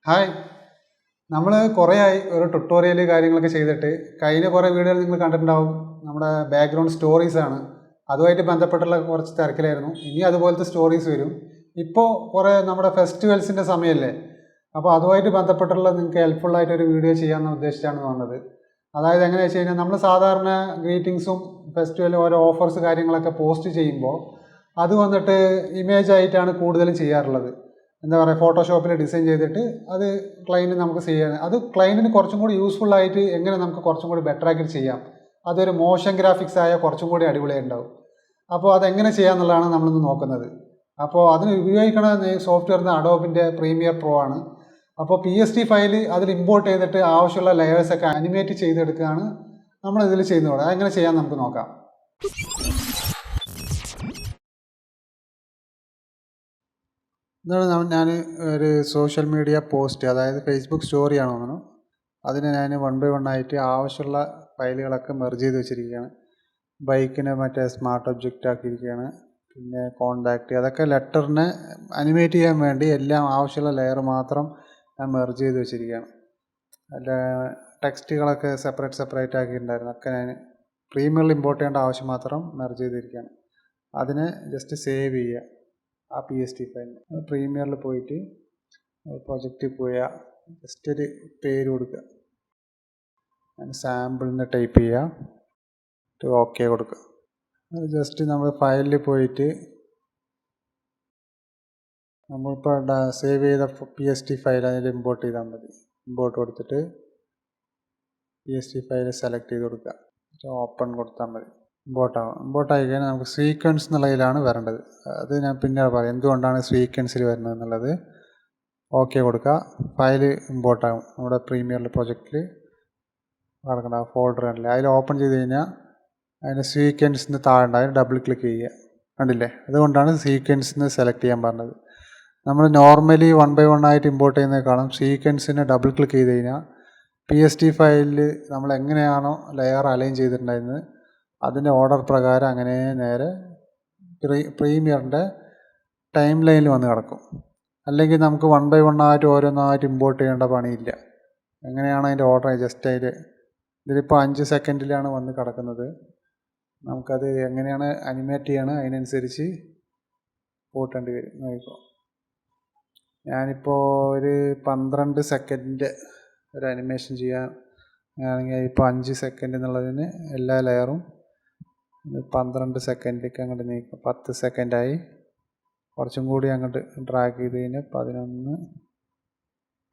Hi, നമ്മൾ കുറേയായി ഒരു tutorial കാര്യങ്ങളൊക്കെ ചെയ്തിട്ട് കഴിഞ്ഞ കുറേ വീഡിയോകൾ നിങ്ങൾ കണ്ടിട്ടുണ്ടാവും. നമ്മുടെ ബാക്ക്ഗ്രൗണ്ട് സ്റ്റോറീസാണ്. അതുമായിട്ട് ബന്ധപ്പെട്ടുള്ള കുറച്ച് തിരക്കിലായിരുന്നു. ഇനി അതുപോലത്തെ സ്റ്റോറീസ് വരും. ഇപ്പോൾ കുറേ നമ്മുടെ ഫെസ്റ്റിവൽസിൻ്റെ സമയമല്ലേ, അപ്പോൾ അതുമായിട്ട് ബന്ധപ്പെട്ടുള്ള നിങ്ങൾക്ക് ഹെൽപ്ഫുള്ളായിട്ടൊരു വീഡിയോ ചെയ്യാമെന്ന് ഉദ്ദേശിച്ചാണ് വന്നത്. അതായത് എങ്ങനെയാണെന്ന് വെച്ച് കഴിഞ്ഞാൽ നമ്മൾ സാധാരണ ഗ്രീറ്റിങ്സും ഫെസ്റ്റിവൽ ഓരോ ഓഫേഴ്സ് കാര്യങ്ങളൊക്കെ പോസ്റ്റ് ചെയ്യുമ്പോൾ അത് വന്നിട്ട് ഇമേജ് ആയിട്ടാണ് കൂടുതലും ചെയ്യാറുള്ളത്. എന്താ പറയുക, ഫോട്ടോഷോപ്പിൽ ഡിസൈൻ ചെയ്തിട്ട് അത് ക്ലയൻറ്റിന് നമുക്ക് ചെയ്യാൻ, അത് ക്ലയൻറ്റിന് കുറച്ചും കൂടി യൂസ്ഫുൾ ആയിട്ട് എങ്ങനെ നമുക്ക് കുറച്ചും കൂടി ബെറ്റർ ആക്കി ചെയ്യാം, അതൊരു മോഷൻ ഗ്രാഫിക്സ് ആയ കുറച്ചും കൂടി അടിപൊളിയായി ഉണ്ടാവും. അപ്പോൾ അതെങ്ങനെ ചെയ്യാമെന്നുള്ളതാണ് നമ്മളിന്ന് നോക്കുന്നത്. അപ്പോൾ അതിന് ഉപയോഗിക്കുന്ന സോഫ്റ്റ്വെയർ അഡോബിൻ്റെ പ്രീമിയർ പ്രോ ആണ്. അപ്പോൾ PSD ഫയൽ അതിൽ ഇമ്പോർട്ട് ചെയ്തിട്ട് ആവശ്യമുള്ള ലെയേഴ്സൊക്കെ അനിമേറ്റ് ചെയ്തെടുക്കുകയാണ് നമ്മൾ ഇതിൽ ചെയ്യുന്നത്. അതെങ്ങനെ ചെയ്യാൻ നമുക്ക് നോക്കാം. ഇതാണ് ഞാൻ ഒരു സോഷ്യൽ മീഡിയ പോസ്റ്റ്, അതായത് ഫേസ്ബുക്ക് സ്റ്റോറിയാണ് തോന്നുന്നു. അതിന് ഞാൻ 1 by 1 ആയിട്ട് ആവശ്യമുള്ള ഫയലുകളൊക്കെ മെർജ് ചെയ്ത് വെച്ചിരിക്കുകയാണ്. ബൈക്കിനെ മറ്റേ സ്മാർട്ട് ഒബ്ജക്റ്റ് ആക്കിയിരിക്കുകയാണ്. പിന്നെ കോണ്ടാക്റ്റ്, അതൊക്കെ ലെറ്ററിനെ അനിമേറ്റ് ചെയ്യാൻ വേണ്ടി എല്ലാം ആവശ്യമുള്ള ലെയർ മാത്രം ഞാൻ മെർജ് ചെയ്ത് വെച്ചിരിക്കുകയാണ്. അല്ല, ടെക്സ്റ്റുകളൊക്കെ സെപ്പറേറ്റ് ആക്കിയിട്ടുണ്ടായിരുന്നു. ഒക്കെ ഞാൻ പ്രീമിയറിൽ ഇമ്പോർട്ട് ചെയ്യേണ്ട ആവശ്യം മാത്രം മെർജ് ചെയ്തിരിക്കുകയാണ്. അതിനെ ജസ്റ്റ് സേവ് ചെയ്യുക, ആ PSD ഫയൽ. പ്രീമിയറിൽ പോയിട്ട് പ്രൊജക്റ്റിൽ പോയാൽ ജസ്റ്റ് ഒരു പേര് കൊടുക്കുക. ഞാൻ സാമ്പിളിന് ടൈപ്പ് ചെയ്യുക, ഓക്കെ കൊടുക്കുക. അത് ജസ്റ്റ് നമ്മൾ ഫയലിൽ പോയിട്ട് നമ്മളിപ്പോൾ സേവ് ചെയ്ത PSD ഫയൽ അതിൽ ഇമ്പോർട്ട് ചെയ്താൽ മതി. ഇമ്പോർട്ട് കൊടുത്തിട്ട് PSD ഫയൽ സെലക്ട് ചെയ്ത് കൊടുക്കുക, ഓപ്പൺ കൊടുത്താൽ മതി. ഇമ്പോർട്ട് ആയി കഴിഞ്ഞാൽ നമുക്ക് സീക്വൻസ് എന്നുള്ളതിലാണ് വരേണ്ടത്. അത് ഞാൻ പിന്നെ പറയാം എന്തുകൊണ്ടാണ് സീക്വൻസിൽ വരുന്നത് എന്നുള്ളത്. ഓക്കെ കൊടുക്കുക, ഫയൽ ഇമ്പോർട്ടാകും. നമ്മുടെ പ്രീമിയറിൽ പ്രൊജക്റ്റിൽ നടക്കുന്ന ഫോൾഡർ കണ്ടില്ലേ, അതിൽ ഓപ്പൺ ചെയ്ത് കഴിഞ്ഞാൽ അതിന് സീക്വൻസിന് താഴെ ഉണ്ടാകും, ഡബിൾ ക്ലിക്ക് ചെയ്യുക. കണ്ടില്ലേ, അതുകൊണ്ടാണ് സീക്വൻസിന് സെലക്ട് ചെയ്യാൻ പറഞ്ഞത്. നമ്മൾ നോർമലി 1 by 1 ആയിട്ട് ഇമ്പോർട്ട് ചെയ്യുന്നതിനേക്കാളും സീക്വൻസിന് ഡബിൾ ക്ലിക്ക് ചെയ്ത് കഴിഞ്ഞാൽ PSD ഫയലിൽ നമ്മൾ എങ്ങനെയാണോ ലെയർ അലൈൻ ചെയ്തിട്ടുണ്ടായിരുന്നത് അതിൻ്റെ ഓർഡർ പ്രകാരം അങ്ങനെ നേരെ പ്രീമിയറിൻ്റെ ടൈം ലൈനിൽ വന്ന് കിടക്കും. അല്ലെങ്കിൽ നമുക്ക് 1 by 1 ആയിട്ട് ഓരോന്നായിട്ട് ഇമ്പോർട്ട് ചെയ്യേണ്ട പണിയില്ല. എങ്ങനെയാണ് അതിൻ്റെ ഓർഡർ, ജസ്റ്റ് അതിൽ ഇതിലിപ്പോൾ 5 സെക്കൻഡിലാണ് വന്ന് കിടക്കുന്നത്. നമുക്കത് എങ്ങനെയാണ് അനിമേറ്റ് ചെയ്യണം അതിനനുസരിച്ച് കൂട്ടേണ്ടി വരും. നോക്കിക്കോ, ഞാനിപ്പോൾ ഒരു 12 സെക്കൻഡിൻ്റെ ഒരു അനിമേഷൻ ചെയ്യാൻ ആണെങ്കിൽ ഇപ്പോൾ 5 സെക്കൻഡ് എന്നുള്ളതിന് എല്ലാ ലെയറും 12 സെക്കൻഡിലേക്ക് അങ്ങോട്ട് നീക്കും. 10 സെക്കൻഡായി. കുറച്ചും കൂടി അങ്ങോട്ട് ഡ്രാഗ് ചെയ്ത് കഴിഞ്ഞാൽ 11,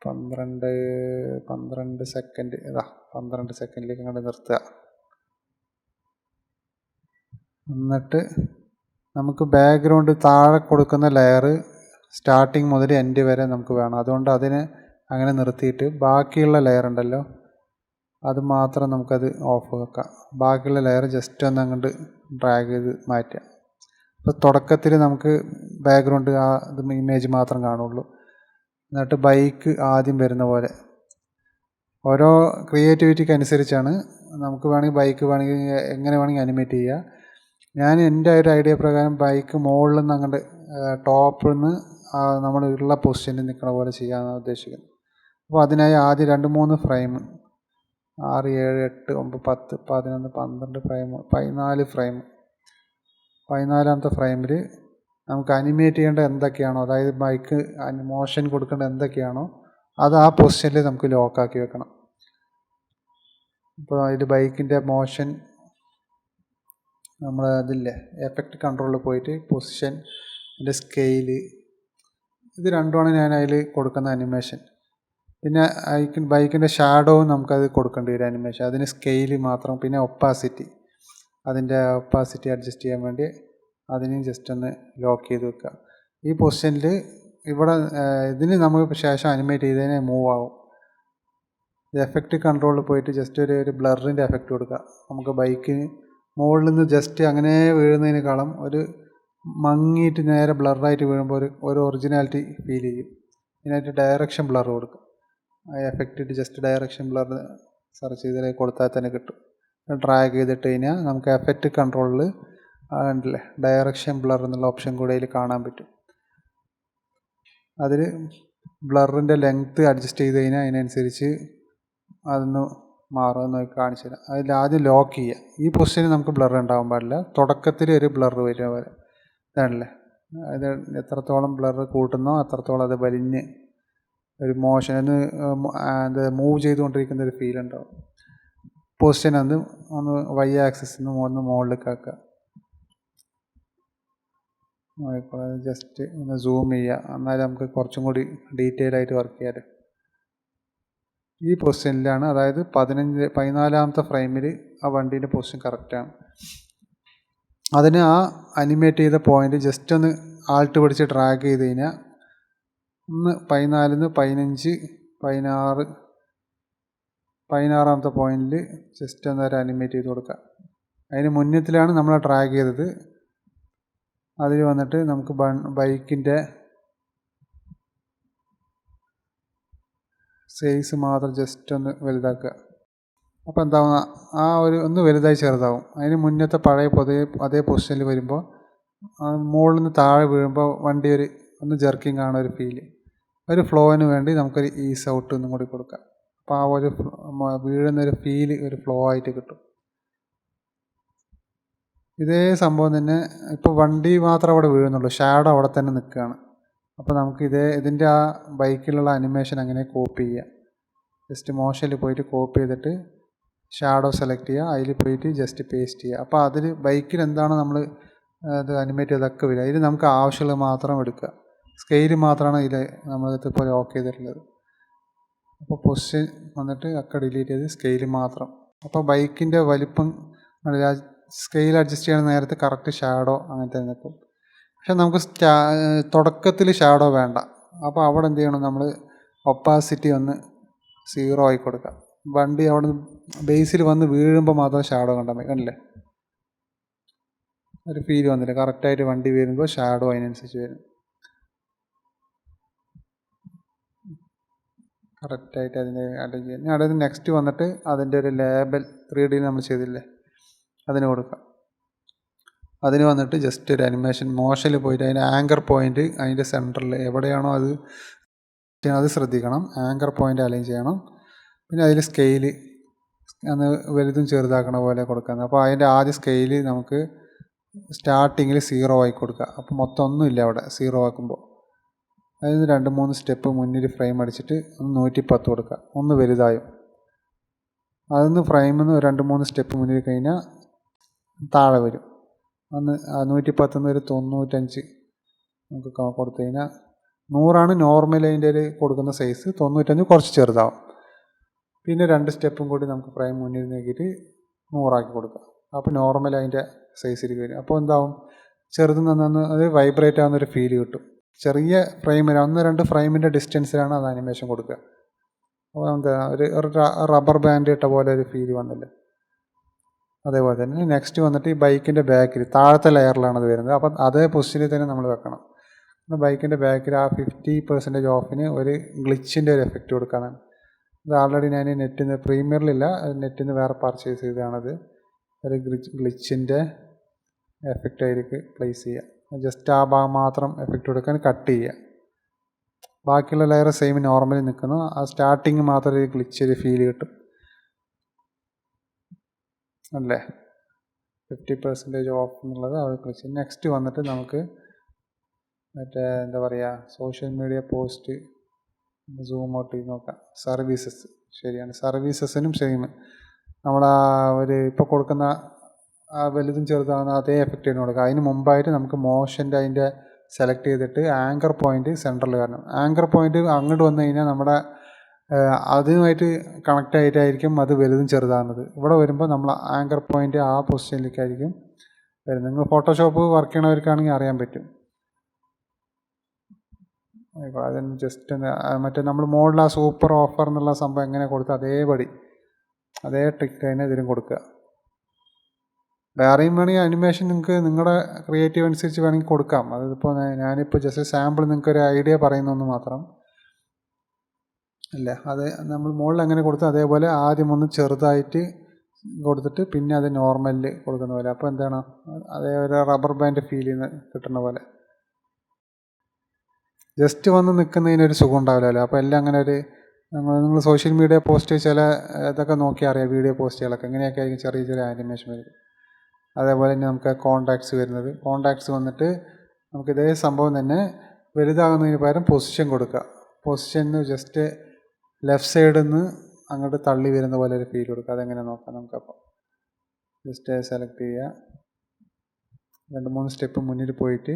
12 സെക്കൻഡ്. 12 സെക്കൻഡിലേക്ക് അങ്ങോട്ട് നിർത്തുക. എന്നിട്ട് നമുക്ക് ബാക്ക്ഗ്രൗണ്ട് താഴെ കൊടുക്കുന്ന ലെയർ സ്റ്റാർട്ടിങ് മുതൽ എൻഡ് വരെ നമുക്ക് വേണം. അതുകൊണ്ട് അതിന് അങ്ങനെ നിർത്തിയിട്ട് ബാക്കിയുള്ള ലെയർ ഉണ്ടല്ലോ അത് മാത്രം നമുക്കത് ഓഫ് വെക്കാം. ബാക്കിയുള്ള ലെയർ ജസ്റ്റ് ഒന്ന് അങ്ങോട്ട് ഡ്രാഗ് ചെയ്ത് മാറ്റാം. അപ്പോൾ തുടക്കത്തിൽ നമുക്ക് ബാക്ക്ഗ്രൗണ്ട് ഇത് ഇമേജ് മാത്രം കാണുള്ളൂ. എന്നിട്ട് ബൈക്ക് ആദ്യം വരുന്ന പോലെ ഓരോ ക്രിയേറ്റിവിറ്റിക്ക് അനുസരിച്ചാണ് നമുക്ക് വേണമെങ്കിൽ ബൈക്ക് വേണമെങ്കിൽ എങ്ങനെ വേണമെങ്കിൽ അനിമേറ്റ് ചെയ്യുക. ഞാൻ എൻ്റെ ഒരു ഐഡിയ പ്രകാരം ബൈക്ക് മുകളിൽ നിന്ന് അങ്ങോട്ട് ടോപ്പിൽ നിന്ന് നമ്മൾ ഉള്ള പൊസിഷനിൽ നിൽക്കുന്ന പോലെ ചെയ്യാനാണ് ഉദ്ദേശിക്കുന്നത്. അപ്പോൾ അതിനായി ആദ്യം 2-3 ഫ്രെയിം, 6, 7, 8, 9, 10, 11, 12 ഫ്രെയിം, 14 ഫ്രെയിം. 14ാമത്തെ ഫ്രെയിമിൽ നമുക്ക് അനിമേറ്റ് ചെയ്യേണ്ട എന്തൊക്കെയാണോ, അതായത് ബൈക്ക് മോഷൻ കൊടുക്കേണ്ട എന്തൊക്കെയാണോ അത് ആ പൊസിഷനിൽ നമുക്ക് ലോക്കാക്കി വെക്കണം. ഇപ്പോൾ അതിൽ ബൈക്കിൻ്റെ മോഷൻ നമ്മൾ അതില്ലേ എഫക്റ്റ് കൺട്രോളിൽ പോയിട്ട് പൊസിഷൻ, അതിൻ്റെ സ്കെയില്, ഇത് രണ്ടുമാണ് ഞാൻ അതിൽ കൊടുക്കുന്ന അനിമേഷൻ. പിന്നെ ബൈക്കിൻ്റെ ഷാഡോവും നമുക്കത് കൊടുക്കേണ്ടി വരും അനിമേഷൻ. അതിന് സ്കെയില് മാത്രം. പിന്നെ ഒപ്പാസിറ്റി, അതിൻ്റെ ഒപ്പാസിറ്റി അഡ്ജസ്റ്റ് ചെയ്യാൻ വേണ്ടി അതിന് ജസ്റ്റ് ഒന്ന് ലോക്ക് ചെയ്ത് വെക്കുക. ഈ പൊസിഷനിൽ ഇവിടെ ഇതിന് നമുക്ക് ശേഷം അനിമേറ്റ് ചെയ്തതിന് മൂവ് ആവും. എഫക്റ്റ് കൺട്രോളിൽ പോയിട്ട് ജസ്റ്റ് ഒരു ബ്ലറിൻ്റെ എഫക്റ്റ് കൊടുക്കുക. നമുക്ക് ബൈക്കിന് മുകളിൽ നിന്ന് ജസ്റ്റ് അങ്ങനെ വീഴുന്നതിനേക്കാളും ഒരു മങ്ങിയിട്ട് നേരെ ബ്ലറായിട്ട് വീഴുമ്പോൾ ഒരു ഒറിജിനാലിറ്റി ഫീൽ ചെയ്യും. ഇതിനായിട്ട് ഡയറക്ഷൻ ബ്ലർ കൊടുക്കും. ആ effect just direction blur search ചെയ്ത് കൊടുത്താൽ തന്നെ കിട്ടും. ഡ്രാഗ് ചെയ്തിട്ട് കഴിഞ്ഞാൽ നമുക്ക് എഫക്റ്റ് കൺട്രോളിൽ ഉണ്ടല്ലേ ഡയറക്ഷൻ ബ്ലർ എന്നുള്ള ഓപ്ഷൻ കൂടെ അതിൽ കാണാൻ പറ്റും. അതിൽ ബ്ലറിൻ്റെ ലെങ്ത്ത് അഡ്ജസ്റ്റ് ചെയ്ത് കഴിഞ്ഞാൽ അതിനനുസരിച്ച് അതൊന്ന് മാറുമെന്ന് കാണിച്ചു തരാം. അതിൽ ആദ്യം ലോക്ക് ചെയ്യുക. ഈ പൊസിഷനിൽ നമുക്ക് ബ്ലർ ഉണ്ടാകാൻ പാടില്ല. തുടക്കത്തിൽ ഒരു ബ്ലർ വരിക പോലെ ഇതാണല്ലേ. അത് എത്രത്തോളം ബ്ലർ കൂട്ടുന്നോ അത്രത്തോളം അത് വലിഞ്ഞ് ഒരു മോഷൻ മൂവ് ചെയ്തുകൊണ്ടിരിക്കുന്ന ഒരു ഫീൽ ഉണ്ടാവും. പൊസിഷൻ ഒന്ന് വൈ ആക്സിസിൽ നിന്ന് ഒന്ന് മുകളിലേക്ക് ആക്കുക. ജസ്റ്റ് ഒന്ന് സൂം ചെയ്യുക. എന്നാലും നമുക്ക് കുറച്ചും കൂടി ഡീറ്റെയിൽ ആയിട്ട് വർക്ക് ചെയ്യാറ്. ഈ പൊസിഷനിലാണ്, അതായത് 14ാമത്തെ ഫ്രെയിമിൽ ആ വണ്ടീൻ്റെ പൊസിഷൻ കറക്റ്റാണ്. അതിന് ആ അനിമേറ്റ് ചെയ്ത പോയിൻ്റ് ജസ്റ്റ് ഒന്ന് ആൾട്ട് പിടിച്ച് ഡ്രാഗ് ചെയ്ത് കഴിഞ്ഞാൽ ഒന്ന് 14 15 16 16ാമത്തെ പോയിന്റിൽ ജസ്റ്റ് ഒന്ന് അനിമേറ്റ് ചെയ്ത് കൊടുക്കുക. അതിന് മുന്നത്തിലാണ് നമ്മൾ ഡ്രാഗ് ചെയ്തത്. അതിൽ വന്നിട്ട് നമുക്ക് ബൈക്കിൻ്റെ സൈസ് മാത്രം ജസ്റ്റ് ഒന്ന് വലുതാക്കുക. അപ്പോൾ എന്താവും, ആ ഒരു ഒന്ന് വലുതായി ചെറുതാവും. അതിന് മുന്നത്തെ പഴയ അതേ പൊസിഷനിൽ വരുമ്പോൾ മുകളിൽ നിന്ന് താഴെ വീഴുമ്പോൾ വണ്ടി ഒന്ന് ജെർക്കിങ് ആണ് ഒരു ഫീല്. ഒരു ഫ്ലോയിന് വേണ്ടി നമുക്കൊരു ഈസ് ഔട്ട് ഒന്നും കൂടി കൊടുക്കാം. അപ്പോൾ ആ ഒരു വീഴുന്നൊരു ഫീല് ഒരു ഫ്ലോ ആയിട്ട് കിട്ടും. ഇതേ സംഭവം തന്നെ ഇപ്പോൾ വണ്ടി മാത്രം അവിടെ വീഴുന്നുള്ളൂ, ഷാഡോ അവിടെ തന്നെ നിൽക്കുകയാണ്. അപ്പോൾ നമുക്ക് ഇതിൻ്റെ ആ ബൈക്കിലുള്ള അനിമേഷൻ അങ്ങനെ കോപ്പി ചെയ്യാം. ജസ്റ്റ് മോഷനിൽ പോയിട്ട് കോപ്പി ചെയ്തിട്ട് ഷാഡോ സെലക്ട് ചെയ്യുക, അതിൽ പോയിട്ട് ജസ്റ്റ് പേസ്റ്റ് ചെയ്യുക. അപ്പോൾ അതിൽ ബൈക്കിൽ എന്താണ് നമ്മൾ അത് അനിമേറ്റ് ചെയ്തൊക്കെ വരിക. അതിൽ നമുക്ക് ആവശ്യമുള്ളത് മാത്രം എടുക്കുക. സ്കെയിൽ മാത്രമാണ് ഇതിൽ നമ്മളിപ്പോൾ ലോക്ക് ചെയ്തിട്ടുള്ളത്. അപ്പോൾ പൊസിഷൻ വന്നിട്ട് ഒക്കെ ഡിലീറ്റ് ചെയ്ത് സ്കെയിൽ മാത്രം. അപ്പോൾ ബൈക്കിൻ്റെ വലിപ്പം സ്കെയിൽ അഡ്ജസ്റ്റ് ചെയ്യുന്ന നേരത്തെ കറക്റ്റ് ഷാഡോ അങ്ങനത്തെ നിൽക്കും. പക്ഷെ നമുക്ക് തുടക്കത്തിൽ ഷാഡോ വേണ്ട. അപ്പോൾ അവിടെ എന്ത് ചെയ്യണം, നമ്മൾ ഒപ്പാസിറ്റി ഒന്ന് 0 ആയി കൊടുക്കുക. വണ്ടി അവിടെ ബേസിൽ വന്ന് വീഴുമ്പോൾ മാത്രം ഷാഡോ കണ്ടാൽ മതി. കണ്ടില്ലേ, ഒരു ഫീൽ വന്നില്ല. കറക്റ്റായിട്ട് വണ്ടി വരുമ്പോൾ ഷാഡോ അതിനനുസരിച്ച് വരും. കറക്റ്റായിട്ട് അതിൻ്റെ അഡ്ജസ്റ്റ് ചെയ്യുക. അതായത് നെക്സ്റ്റ് വന്നിട്ട് അതിൻ്റെ ഒരു ലേബൽ 3D നമ്മൾ ചെയ്തില്ലേ, അതിന് കൊടുക്കാം. അതിന് വന്നിട്ട് ജസ്റ്റ് ഒരു അനിമേഷൻ മോഷനിൽ പോയിട്ട് അതിൻ്റെ ആങ്കർ പോയിൻ്റ് അതിൻ്റെ സെൻറ്ററിൽ എവിടെയാണോ അത് ശ്രദ്ധിക്കണം. ആങ്കർ പോയിൻ്റ് അലൈൻ ചെയ്യണം. പിന്നെ അതിൽ സ്കെയില് അന്ന് വലുതും ചെറുതാക്കണ പോലെ കൊടുക്കുന്നത്. അപ്പോൾ അതിൻ്റെ ആദ്യ സ്കെയില് നമുക്ക് സ്റ്റാർട്ടിങ്ങിൽ 0 ആയി കൊടുക്കുക. അപ്പോൾ മൊത്തം ഒന്നുമില്ല അവിടെ 0 ആക്കുമ്പോൾ. അതിന് 2-3 സ്റ്റെപ്പ് മുന്നിൽ ഫ്രെയിം അടിച്ചിട്ട് 110 കൊടുക്കുക. ഒന്ന് വലുതായും അതിന്ന് ഫ്രെയിമിൽ നിന്ന് 2-3 സ്റ്റെപ്പ് മുന്നിൽ കഴിഞ്ഞാൽ താഴെ വരും. 110 ഒരു 95 നമുക്ക് കൊടുത്തു കഴിഞ്ഞാൽ 100 നോർമൽ അതിൻ്റെ ഒരു കൊടുക്കുന്ന സൈസ്. 95 കുറച്ച് ചെറുതാവും. പിന്നെ 2 സ്റ്റെപ്പും കൂടി നമുക്ക് ഫ്രെയിം മുന്നിൽ നോക്കിയിട്ട് 100 ആക്കി കൊടുക്കാം. അപ്പോൾ നോർമൽ അതിൻ്റെ സൈസിലേക്ക് വരും. അപ്പോൾ എന്താവും, ചെറുത് നിന്ന് അത് വൈബ്രേറ്റ് ആവുന്നൊരു ഫീല് കിട്ടും. ചെറിയ ഫ്രെയിമിൽ 1-2 ഫ്രെയിമിൻ്റെ ഡിസ്റ്റൻസിലാണ് അത് അനിമേഷൻ കൊടുക്കുക. അപ്പോൾ എന്താ ഒരു റബ്ബർ ബാൻഡ് ഇട്ട പോലെ ഒരു ഫീല് വന്നില്ലേ. അതേപോലെ തന്നെ നെക്സ്റ്റ് വന്നിട്ട് ഈ ബൈക്കിൻ്റെ ബാക്കിൽ താഴത്തെ ലെയറിലാണ് അത് വരുന്നത്. അപ്പം അതേ പൊസിഷനിൽ തന്നെ നമ്മൾ വെക്കണം. ബൈക്കിൻ്റെ ബാക്കിൽ ആ 50% ഓഫിന് ഒരു ഗ്ലിച്ചിൻ്റെ ഒരു എഫക്റ്റ് കൊടുക്കാനാണ്. ഇത് ആൾറെഡി ഞാൻ പ്രീമിയറിലില്ല, നെറ്റിൽ നിന്ന് വേറെ പർച്ചേസ് ചെയ്തതാണത്. ഒരു ഗ്ലിച്ചിൻ്റെ എഫക്റ്റ് അതിലേക്ക് പ്ലേസ് ചെയ്യുക. ജസ്റ്റ് ആ ഭാഗം മാത്രം എഫക്റ്റ് കൊടുക്കാൻ കട്ട് ചെയ്യുക. ബാക്കിയുള്ള ലെയർ സെയിം നോർമലി നിൽക്കുന്നു. ആ സ്റ്റാർട്ടിങ് മാത്രം ഒരു ഗ്ലിച്ച് ഒരു ഫീൽ കിട്ടും അല്ലേ. 50% ഓഫ് എന്നുള്ളത് അവിടെ ഗ്ലിച്ച്. നെക്സ്റ്റ് വന്നിട്ട് നമുക്ക് എന്താ പറയുക, social media post zoom out ചെയ്ത് നോക്കാം. സർവീസസ് ശരിയാണ്. സർവീസസിനും സെയിം നമ്മളാ ഇപ്പോൾ കൊടുക്കുന്ന വലുതും ചെറുതാകുന്ന അതേ എഫക്റ്റ് തന്നെ കൊടുക്കുക. അതിന് മുമ്പായിട്ട് നമുക്ക് മോഷൻ്റെ അതിൻ്റെ സെലക്ട് ചെയ്തിട്ട് ആങ്കർ പോയിൻ്റ് സെൻറ്ററിൽ വരണം. ആങ്കർ പോയിൻ്റ് അങ്ങോട്ട് വന്നു കഴിഞ്ഞാൽ നമ്മുടെ അതുമായിട്ട് കണക്റ്റ് ആയിട്ടായിരിക്കും അത് വലുതും ചെറുതാകുന്നത്. ഇവിടെ വരുമ്പോൾ നമ്മൾ ആങ്കർ പോയിൻ്റ് ആ പൊസിഷനിലേക്കായിരിക്കും വരുന്നത്. നിങ്ങൾ ഫോട്ടോഷോപ്പ് വർക്ക് ചെയ്യണവർക്കാണെങ്കിൽ അറിയാൻ പറ്റും. അതിന് ജസ്റ്റ് മറ്റേ നമ്മൾ മുകളിൽ ആ സൂപ്പർ ഓഫർ എന്നുള്ള സംഭവം എങ്ങനെ കൊടുത്ത് അതേ ട്രിക്ക് തന്നെ ഇതിലും കൊടുക്കുക. വേറെയും വേണമെങ്കിൽ അനിമേഷൻ നിങ്ങൾക്ക് നിങ്ങളുടെ ക്രിയേറ്റീവ് അനുസരിച്ച് വേണമെങ്കിൽ കൊടുക്കാം. അതിപ്പോൾ ഞാനിപ്പോൾ ജസ്റ്റ് സാമ്പിൾ നിങ്ങൾക്കൊരു ഐഡിയ പറയുന്നതെന്ന് മാത്രം അല്ലേ. അത് നമ്മൾ മുകളിൽ എങ്ങനെ കൊടുത്ത് അതേപോലെ ആദ്യം ഒന്ന് ചെറുതായിട്ട് കൊടുത്തിട്ട് പിന്നെ അത് നോർമലിൽ കൊടുക്കുന്ന പോലെ. അപ്പോൾ എന്താണ്, അതേ ഒരു റബ്ബർ ബാൻഡ് ഫീൽ ചെയ്യുന്ന കിട്ടുന്ന പോലെ. ജസ്റ്റ് വന്ന് നിൽക്കുന്നതിനൊരു സുഖം ഉണ്ടാവില്ലല്ലോ. അപ്പോൾ എല്ലാം അങ്ങനെ ഒരു നിങ്ങൾ സോഷ്യൽ മീഡിയ പോസ്റ്റ് ചില ഇതൊക്കെ നോക്കിയാൽ അറിയാം, വീഡിയോ പോസ്റ്റുകളൊക്കെ എങ്ങനെയൊക്കെ ആയിരിക്കും ചെറിയ ചെറിയ ആനിമേഷൻ വരും. അതേപോലെ തന്നെ നമുക്ക് കോണ്ടാക്ട്സ് വരുന്നത്, കോണ്ടാക്ട്സ് വന്നിട്ട് നമുക്ക് ഇതേ സംഭവം തന്നെ വലുതാകുന്നതിന് പകരം പൊസിഷൻ കൊടുക്കുക. പൊസിഷന് ജസ്റ്റ് ലെഫ്റ്റ് സൈഡിൽ നിന്ന് അങ്ങോട്ട് തള്ളി വരുന്ന പോലെ ഒരു ഫീൽ കൊടുക്കുക. അതെങ്ങനെ നോക്കാം നമുക്കപ്പോൾ. ജസ്റ്റ് സെലക്ട് ചെയ്യുക, 2-3 സ്റ്റെപ്പ് മുന്നിൽ പോയിട്ട്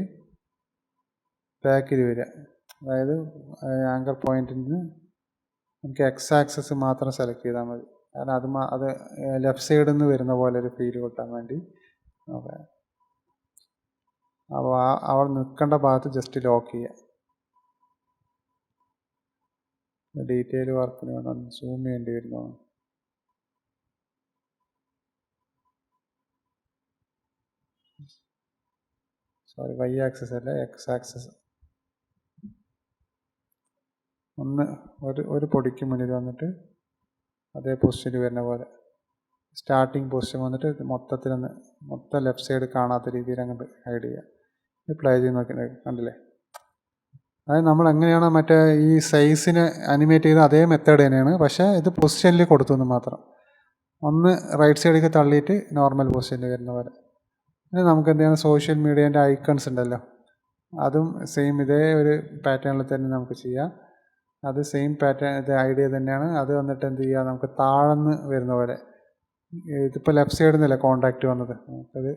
ബാക്കിൽ വരിക. അതായത് ആങ്കർ പോയിന്റിൽ നിന്ന് നമുക്ക് എക്സ് ആക്സസ് മാത്രം സെലക്ട് ചെയ്താൽ മതി. കാരണം അത് ലെഫ്റ്റ് സൈഡിൽ നിന്ന് വരുന്ന പോലെ ഒരു ഫീൽ കിട്ടാൻ വേണ്ടി നോക്കാം. അപ്പോൾ അവർ നിൽക്കേണ്ട ഭാഗത്ത് ജസ്റ്റ് ലോക്ക് ചെയ്യുക. ഡീറ്റെയിൽ വർക്കിന് വേണം സൂം ചെയ്യേണ്ടി വരുന്നു. സോറി, വൈ ആക്സസ് അല്ല, എക്സ് ആക്സസ്. ഒരു പൊടിക്ക് മുന്നിൽ വന്നിട്ട് അതേ പൊസിഷനിൽ വരുന്ന പോലെ സ്റ്റാർട്ടിങ് പൊസിഷൻ വന്നിട്ട് മൊത്തം ലെഫ്റ്റ് സൈഡ് കാണാത്ത രീതിയിൽ അങ്ങോട്ട് ഹൈഡ് ചെയ്യുക. പ്ലേ ചെയ്ത് നോക്കി കണ്ടില്ലേ. അതായത് നമ്മൾ എങ്ങനെയാണ് മറ്റേ ഈ സൈസിന് അനിമേറ്റ് ചെയ്ത അതേ മെത്തേഡ് തന്നെയാണ്, പക്ഷേ ഇത് പൊസിഷനിൽ കൊടുത്തു മാത്രം. റൈറ്റ് സൈഡിലേക്ക് തള്ളിയിട്ട് നോർമൽ പൊസിഷനിൽ വരുന്ന പോലെ. പിന്നെ നമുക്ക് എന്താണ് സോഷ്യൽ മീഡിയേൻ്റെ ഐക്കൺസ് ഉണ്ടല്ലോ, അതും സെയിം ഇതേ ഒരു പാറ്റേണിൽ തന്നെ നമുക്ക് ചെയ്യാം. അത് സെയിം പാറ്റേൺ, ഇത് ഐഡിയ തന്നെയാണ്. അത് വന്നിട്ട് എന്ത് ചെയ്യുക, നമുക്ക് താഴ്ന്ന് വരുന്ന പോലെ. ഇതിപ്പോൾ ലെഫ്റ്റ് സൈഡിൽ നിന്നല്ലേ കോണ്ടാക്റ്റ് വന്നത്, നമുക്കത്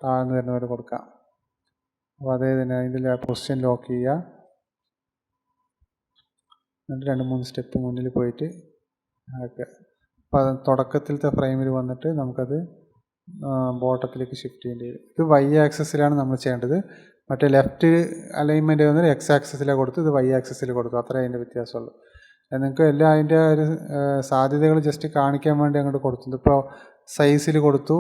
താഴ്ന്ന് വരുന്ന പോലെ കൊടുക്കാം. അപ്പോൾ അതേ തന്നെ അതിൻ്റെ പൊസിഷൻ ലോക്ക് ചെയ്യുക. എന്നിട്ട് 2-3 സ്റ്റെപ്പ് മുന്നിൽ പോയിട്ട് ആക്കുക. അപ്പോൾ അത് തുടക്കത്തിലത്തെ ഫ്രെയിമിൽ വന്നിട്ട് നമുക്കത് ബോട്ടത്തിലേക്ക് ഷിഫ്റ്റ് ചെയ്യേണ്ടി വരും. ഇത് വൈ ആക്സസിലാണ് നമ്മൾ ചെയ്യേണ്ടത്. മറ്റേ ലെഫ്റ്റ് അലൈൻമെൻറ്റ് വന്നിട്ട് എക്സ് ആക്സസിലാണ് കൊടുത്തു, ഇത് വൈ ആക്സസിൽ കൊടുത്തു. അത്രേ അതിൻ്റെ വ്യത്യാസമുള്ളൂ. നിങ്ങൾക്ക് എല്ലാം അതിൻ്റെ ഒരു സാധ്യതകൾ ജസ്റ്റ് കാണിക്കാൻ വേണ്ടി അങ്ങോട്ട് കൊടുത്തു. ഇപ്പോൾ സൈസിൽ കൊടുത്തു,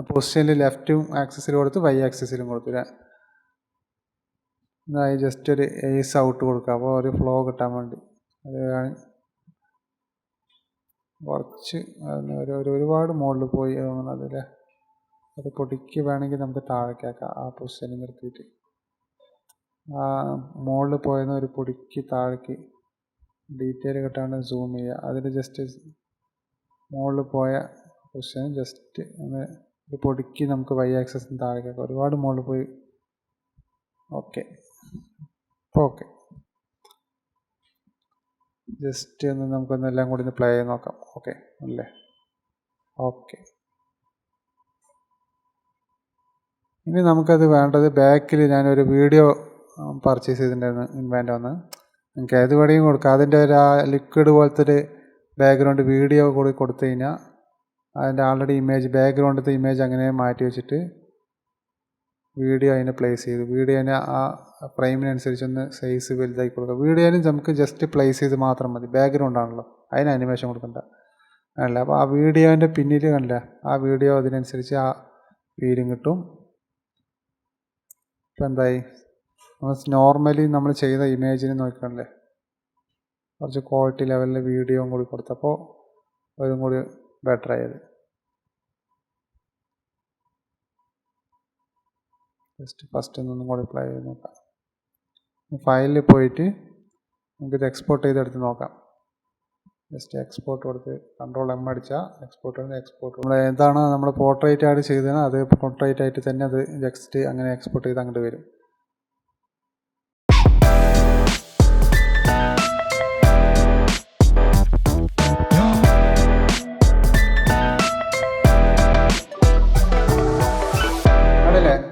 പൊസിഷനിൽ ലെഫ്റ്റും ആക്സസിൽ കൊടുത്തു, വൈ ആക്സസിലും കൊടുത്തു. ഇതായി ജസ്റ്റ് ഒരു ഏസ് ഔട്ട് കൊടുക്കുക. അപ്പോൾ ഒരു ഫ്ലോ കിട്ടാൻ വേണ്ടി. അത് കുറച്ച് ഒരുപാട് മുകളിൽ പോയി അതിൽ അത് പൊടിക്ക് വേണമെങ്കിൽ നമുക്ക് താഴേക്കാക്കാം. ആ പൊസിഷനിൽ നിർത്തിയിട്ട് ആ മുകളിൽ പോയെന്ന് ഒരു പൊടിക്ക് താഴേക്ക് ഡീറ്റെയിൽ കിട്ടാണ്ട് സൂം ചെയ്യുക. അതിൽ ജസ്റ്റ് മുകളിൽ പോയ പൊസിഷൻ ജസ്റ്റ് ഒരു പൊടിക്ക് നമുക്ക് വൈ ആക്സസിന് താഴേക്കാക്കാം. ഒരുപാട് മുകളിൽ പോയി. ഓക്കെ, ഇപ്പോൾ ഓക്കെ. ജസ്റ്റ് നമുക്കൊന്നെല്ലാം കൂടി പ്ലേ ചെയ്ത് നോക്കാം. ഓക്കെ അല്ലേ? ഓക്കെ. ഇനി നമുക്കത് വേണ്ടത് ബാക്കിൽ ഞാനൊരു വീഡിയോ പർച്ചേസ് ചെയ്തിട്ടുണ്ടായിരുന്നു, ഇൻവാൻഡ് വന്ന്. നിങ്ങൾക്ക് ഏത് വഴിയും കൊടുക്കാം. അതിൻ്റെ ഒരു ലിക്വിഡ് പോലത്തെ ഒരു ബാക്ക്ഗ്രൗണ്ട് വീഡിയോ കൂടി കൊടുത്തു കഴിഞ്ഞാൽ അതിൻ്റെ ആൾറെഡി ബാക്ക്ഗ്രൗണ്ടിലത്തെ ഇമേജ് അങ്ങനെ മാറ്റി വെച്ചിട്ട് വീഡിയോ അതിനെ പ്ലേസ് ചെയ്തു. വീഡിയോനെ ആ ഫ്രെയിമിനനുസരിച്ചൊന്ന് സൈസ് വലുതാക്കി കൊടുക്കുക. വീഡിയോനും നമുക്ക് ജസ്റ്റ് പ്ലേസ് ചെയ്ത് മാത്രം മതി. ബാക്ക്ഗ്രൗണ്ട് ആണല്ലോ, അതിന് അനിമേഷൻ കൊടുക്കണ്ട അല്ല. അപ്പോൾ ആ വീഡിയോൻ്റെ പിന്നിൽ കണ്ടില്ല, ആ വീഡിയോ അതിനനുസരിച്ച് ആ ഫീലിംഗ് കിട്ടും. ഇപ്പം എന്തായി, നോർമലി നമ്മൾ ചെയ്ത ഇമേജിന് നോക്കണല്ലേ, കുറച്ച് ക്വാളിറ്റി ലെവലിൽ വീഡിയോയും കൂടി കൊടുത്തപ്പോൾ അതും കൂടി ബെറ്റർ ആയത്. ജസ്റ്റ് ഫസ്റ്റ് ഒന്നും കൂടി പ്ലേ ചെയ്ത് നോക്കാം. ഫയലിൽ പോയിട്ട് നമുക്കിത് എക്സ്പോർട്ട് ചെയ്തെടുത്ത് നോക്കാം. ജസ്റ്റ് എക്സ്പോർട്ട് കൊടുത്ത് Ctrl+M അടിച്ചാൽ എക്സ്പോർട്ട് നമ്മൾ എന്താണ് നമ്മൾ പോർട്രേറ്റ് ആയിട്ട് ചെയ്തത് അത് പോർട്രേറ്റ് ആയിട്ട് തന്നെ അത് ജസ്റ്റ് അങ്ങനെ എക്സ്പോർട്ട് ചെയ്ത് അങ്ങോട്ട് വരും.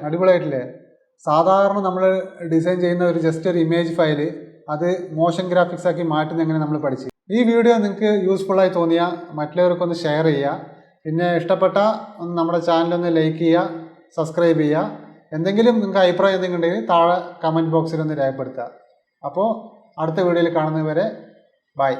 അടിപൊളിയായിട്ടില്ലേ? സാധാരണ നമ്മൾ ഡിസൈൻ ചെയ്യുന്ന ഒരു ജസ്റ്റ് ഒരു ഇമേജ് ഫയല് അത് മോഷൻ ഗ്രാഫിക്സ് ആക്കി മാറ്റുന്ന എങ്ങനെ നമ്മൾ പഠിച്ചു. ഈ വീഡിയോ നിങ്ങൾക്ക് യൂസ്ഫുള്ളായി തോന്നിയാൽ മറ്റുള്ളവർക്കൊന്ന് ഷെയർ ചെയ്യുക. പിന്നെ ഇഷ്ടപ്പെട്ട നമ്മുടെ ചാനലൊന്ന് ലൈക്ക് ചെയ്യുക, സബ്സ്ക്രൈബ് ചെയ്യുക. എന്തെങ്കിലും നിങ്ങൾക്ക് അഭിപ്രായം എന്തെങ്കിലും ഉണ്ടെങ്കിൽ താഴെ കമൻറ്റ് ബോക്സിലൊന്ന് രേഖപ്പെടുത്തുക. അപ്പോൾ അടുത്ത വീഡിയോയിൽ കാണുന്നതുവരെ ബൈ.